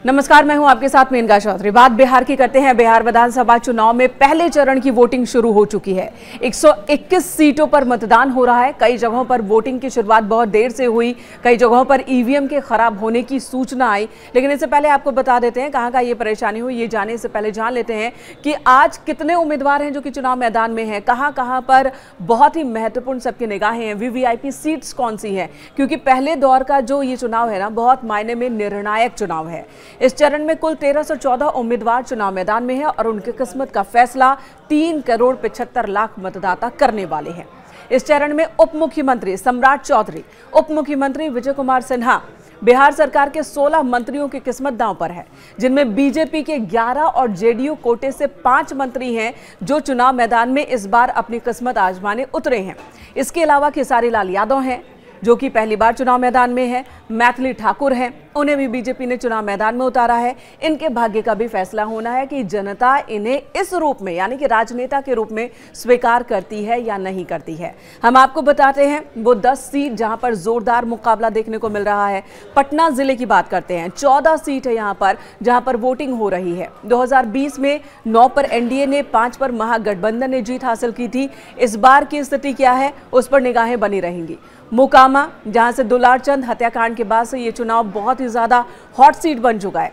नमस्कार, मैं हूं आपके साथ मेनका चौधरी। बात बिहार की करते हैं। बिहार विधानसभा चुनाव में पहले चरण की वोटिंग शुरू हो चुकी है। 121 सीटों पर मतदान हो रहा है। कई जगहों पर वोटिंग की शुरुआत बहुत देर से हुई, कई जगहों पर ईवीएम के खराब होने की सूचना आई। लेकिन इससे पहले आपको बता देते हैं कहां ये परेशानी हुई। ये जानने से पहले जान लेते हैं कि आज कितने उम्मीदवार हैं जो कि चुनाव मैदान में है, कहां पर बहुत ही महत्वपूर्ण सबकी निगाहें हैं, वीवीआईपी सीट्स कौन सी हैं, क्योंकि पहले दौर का जो ये चुनाव है ना, बहुत मायने में निर्णायक चुनाव है। इस चरण में कुल 1314 उम्मीदवार चुनाव मैदान में हैं और उनकी किस्मत का फैसला 3 करोड़ 75 लाख मतदाता करने वाले हैं। इस चरण में उप मुख्यमंत्री सम्राट चौधरी, उप मुख्यमंत्री विजय कुमार सिन्हा, बिहार सरकार के 16 मंत्रियों की किस्मत दांव पर है, जिनमें बीजेपी के 11 और जेडीयू कोटे से 5 मंत्री हैं जो चुनाव मैदान में इस बार अपनी किस्मत आजमाने उतरे हैं। इसके अलावा खेसारी लाल यादव हैं जो कि पहली बार चुनाव मैदान में है, मैथिली ठाकुर हैं, उन्हें भी बीजेपी ने चुनाव मैदान में उतारा है। इनके भाग्य का भी फैसला होना है कि जनता इन्हें इस रूप में, यानी कि राजनेता के रूप में स्वीकार करती है या नहीं करती है। हम आपको बताते हैं वो 10 सीट जहां पर जोरदार मुकाबला देखने को मिल रहा है। पटना जिले की बात करते हैं, 14 सीट है यहां पर जहां पर वोटिंग हो रही है। 2020 में 9 पर एनडीए ने, 5 पर महागठबंधन ने जीत हासिल की थी। इस बार की स्थिति क्या है, उस पर निगाहें बनी रहेंगी। मोकामा, जहां से दुलारचंद हत्याकांड के बाद से ये चुनाव बहुत ही ज्यादा हॉट सीट बन चुका है।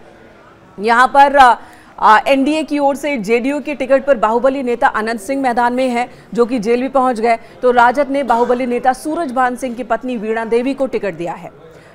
यहां पर एनडीए की ओर से जेडीयू की टिकट पर बाहुबली नेता अनंत सिंह मैदान में है जो कि जेल भी पहुंच गए, तो राजद ने बाहुबली नेता सूरजभान सिंह की पत्नी वीणा देवी को टिकट दिया है।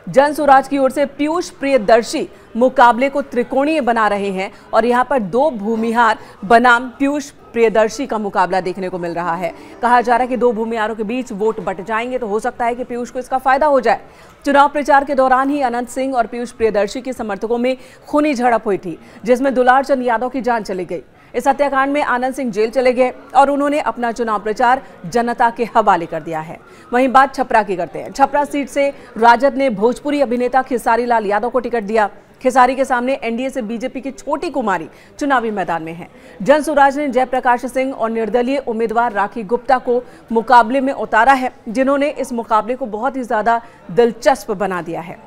जन स्वराज की ओर से पीयूष प्रियदर्शी मुकाबले को त्रिकोणीय बना रहे हैं और यहां पर 2 भूमिहार बनाम पीयूष प्रियदर्शी का मुकाबला देखने को मिल रहा है। कहा जा रहा है कि 2 भूमिहारों के बीच वोट बट जाएंगे तो हो सकता है कि पीयूष को इसका फायदा हो जाए। चुनाव प्रचार के दौरान ही अनंत सिंह और पीयूष प्रियदर्शी के समर्थकों में खूनी झड़प हुई थी, जिसमें दुलारचंद यादव की जान चली गई। इस हत्याकांड में आनंद सिंह जेल चले गए और उन्होंने अपना चुनाव प्रचार जनता के हवाले कर दिया है। वहीं बात छपरा की करते हैं। छपरा सीट से राजद ने भोजपुरी अभिनेता खेसारी लाल यादव को टिकट दिया। खेसारी के सामने एनडीए से बीजेपी की छोटी कुमारी चुनावी मैदान में है। जन स्वराज ने जयप्रकाश सिंह और निर्दलीय उम्मीदवार राखी गुप्ता को मुकाबले में उतारा है, जिन्होंने इस मुकाबले को बहुत ही ज्यादा दिलचस्प बना दिया है।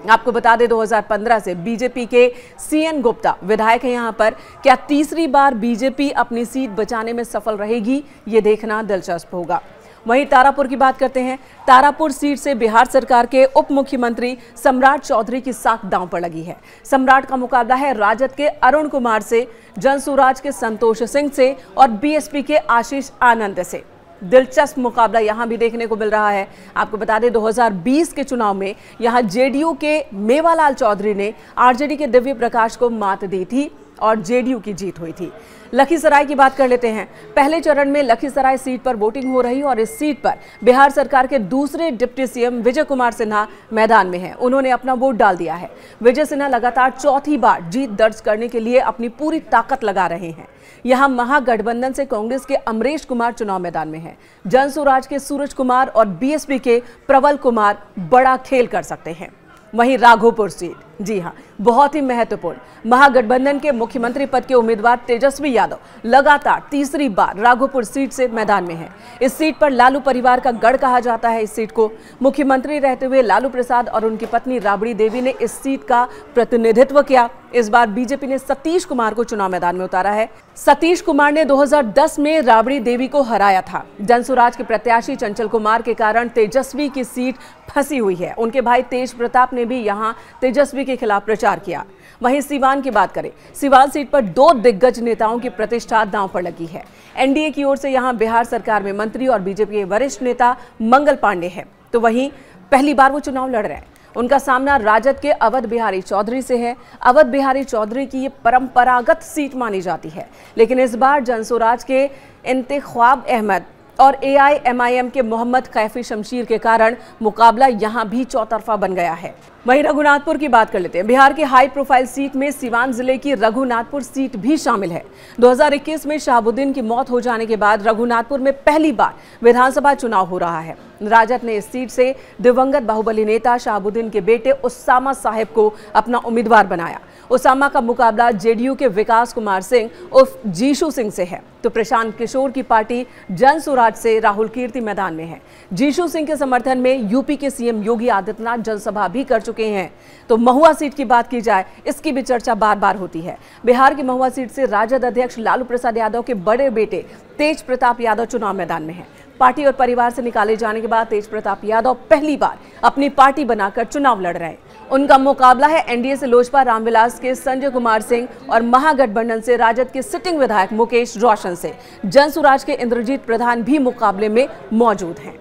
आपको बता दें 2015 से बीजेपी के सीएन गुप्ता विधायक हैं यहां पर। क्या तीसरी बार बीजेपी अपनी सीट बचाने में सफल रहेगी, ये देखना दिलचस्प होगा। वहीं तारापुर की बात करते हैं। तारापुर सीट से बिहार सरकार के उप मुख्यमंत्री सम्राट चौधरी की साख दांव पर लगी है। सम्राट का मुकाबला है राजद के अरुण कुमार से, जन स्वराज के संतोष सिंह से और बीएसपी के आशीष आनंद से। दिलचस्प मुकाबला यहां भी देखने को मिल रहा है। आपको बता दें 2020 के चुनाव में यहां जेडीयू के मेवालाल चौधरी ने आरजेडी के दिव्य प्रकाश को मात दी थी और जेडीयू की जीत हुई थी। लखीसराय की बात कर लेते हैं। पहले चरण में लखीसराय सीट पर वोटिंग हो रही और इस सीट पर बिहार सरकार के दूसरे डिप्टी सीएम विजय कुमार सिन्हा मैदान में हैं। उन्होंने अपना वोट डाल दिया है। विजय सिन्हा लगातार चौथी बार जीत दर्ज करने के लिए अपनी पूरी ताकत लगा रहे हैं। यहां महागठबंधन से कांग्रेस के अमरेश कुमार चुनाव मैदान में हैं। जन स्वराज के सूरज कुमार और बीएसपी के प्रबल कुमार बड़ा खेल कर सकते हैं। वहीं राघोपुर सीट, जी हां, बहुत ही महत्वपूर्ण, महागठबंधन के मुख्यमंत्री पद के उम्मीदवार तेजस्वी यादव लगातार तीसरी बार राघोपुर सीट से मैदान में हैं। इस सीट पर लालू परिवार का गढ़ कहा जाता है। इस सीट को मुख्यमंत्री रहते हुए लालू प्रसाद और उनकी पत्नी राबड़ी देवी ने इस सीट का प्रतिनिधित्व किया। इस बार बीजेपी ने सतीश कुमार को चुनाव मैदान में उतारा है। सतीश कुमार ने 2010 में राबड़ी देवी को हराया था। जन स्वराज के प्रत्याशी चंचल कुमार के कारण तेजस्वी की सीट फंसी हुई है। उनके भाई तेज प्रताप ने भी यहां तेजस्वी के खिलाफ प्रचार किया। वहीं सीवान की बात करें, सीवान सीट पर 2 दिग्गज नेताओं की प्रतिष्ठा दांव पर लगी है। एनडीए की ओर से यहां बिहार सरकार में मंत्री और बीजेपी के वरिष्ठ नेता मंगल पांडे हैं, तो वहीं पहली बार वो चुनाव लड़ रहे हैं। उनका सामना राजद के अवध बिहारी चौधरी से है। अवध बिहारी चौधरी की ये परंपरागत सीट मानी जाती है, लेकिन इस बार जन स्वराज के इंतख्वाब अहमद और एआईएमआईएम के मोहम्मद कैफी शमशीर के कारण मुकाबला यहां भी चौतरफा बन गया है। वहीं रघुनाथपुर की बात कर लेते हैं। बिहार की हाई प्रोफाइल सीट में सीवान जिले की रघुनाथपुर सीट भी शामिल है। 2021 में शहाबुद्दीन की मौत हो जाने के बाद रघुनाथपुर में पहली बार विधानसभा चुनाव हो रहा है। राजद ने इस सीट से दिवंगत बाहुबली नेता शहाबुद्दीन के बेटे उसामा साहिब को अपना उम्मीदवार बनाया। उसामा का मुकाबला जेडीयू के विकास कुमार सिंह उर्फ जीशू सिंह से है, तो प्रशांत किशोर की पार्टी जन सुराज से राहुल कीर्ति मैदान में है। जीशू सिंह के समर्थन में यूपी के सीएम योगी आदित्यनाथ जनसभा भी कर चुके हैं। तो महुआ सीट की बात की जाए, इसकी भी चर्चा बार बार होती है। बिहार की महुआ सीट से राजद अध्यक्ष लालू प्रसाद यादव के बड़े बेटे तेज प्रताप यादव चुनाव मैदान में हैं। पार्टी और परिवार से निकाले जाने के बाद तेज प्रताप यादव पहली बार अपनी पार्टी बनाकर चुनाव लड़ रहे हैं। उनका मुकाबला है एनडीए से लोजपा रामविलास के संजय कुमार सिंह और महागठबंधन से राजद के सिटिंग विधायक मुकेश रोशन से। जनसुराज के इंद्रजीत प्रधान भी मुकाबले में मौजूद हैं।